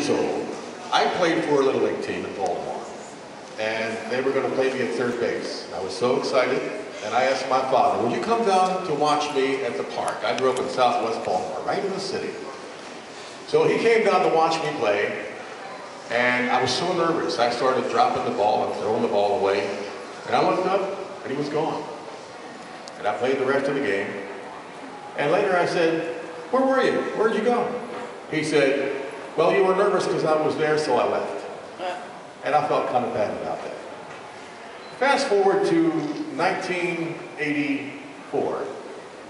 years old, I played for a Little League team in Baltimore. And they were going to play me at third base. I was so excited, and I asked my father, would you come down to watch me at the park? I grew up in southwest Baltimore, right in the city. So he came down to watch me play, and I was so nervous. I started dropping the ball and throwing the ball away. And I looked up, and he was gone. And I played the rest of the game. And later I said, where were you? Where'd you go? He said, well, you were nervous because I was there, so I left. And I felt kind of bad about that. Fast forward to 1984,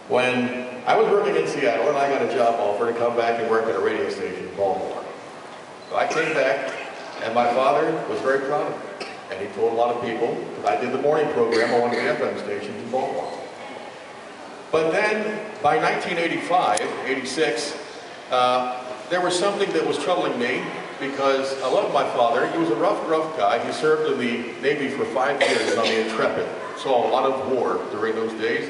when I was working in Seattle and I got a job offer to come back and work at a radio station in Baltimore. So I came back, and my father was very proud of me. And he told a lot of people, because I did the morning program on one of the FM stations in Baltimore. But then, by 1985, 86, there was something that was troubling me, because I loved my father. He was a rough guy. He served in the Navy for 5 years on the Intrepid. Saw a lot of war during those days.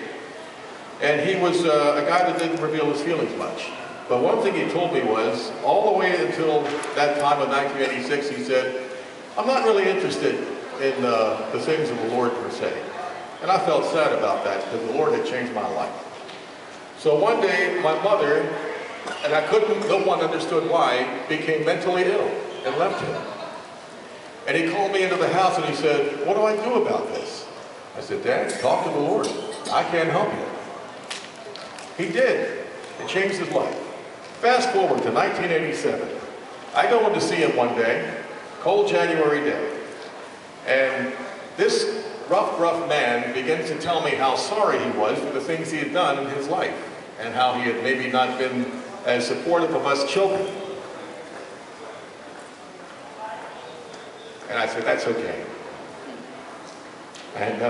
And he was a guy that didn't reveal his feelings much. But one thing he told me was, all the way until that time of 1986, he said, I'm not really interested in the things of the Lord per se. And I felt sad about that, because the Lord had changed my life. So one day, my mother, and no one understood why, became mentally ill and left him. And he called me into the house and he said, what do I do about this? I said, Dad, talk to the Lord. I can't help you. He did. It changed his life. Fast forward to 1987. I go in to see him one day, cold January day. And this rough man begins to tell me how sorry he was for the things he had done in his life, and how he had maybe not been as supportive of us children. And I said, that's okay. And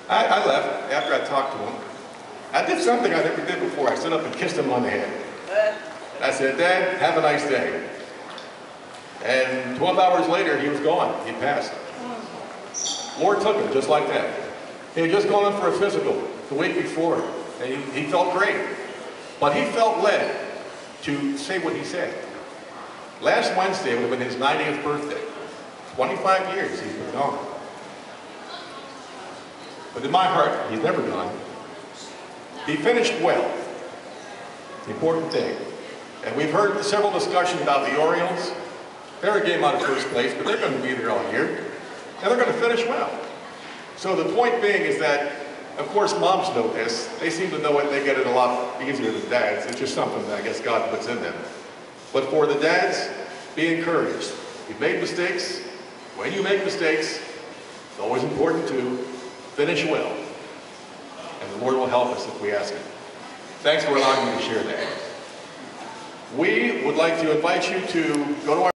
I left after I talked to him. I did something I never did before. I stood up and kissed him on the head. And I said, Dad, have a nice day. And 12 hours later, he was gone. He passed. Lord took him just like that. He had just gone in for a physical the week before, and he felt great. But he felt led to say what he said. Last Wednesday would have been his 90th birthday. 25 years he's been gone. But in my heart, he's never gone. He finished well. The important thing. And we've heard several discussions about the Orioles. They're a game out of first place, but they're going to be there all year. And they're going to finish well. So the point being is that, of course, moms know this. They seem to know it. They get it a lot easier than dads. It's just something that I guess God puts in them. But for the dads, be encouraged. You've made mistakes. When you make mistakes, it's always important to finish well. And the Lord will help us if we ask Him. Thanks for allowing me to share that. We would like to invite you to go to our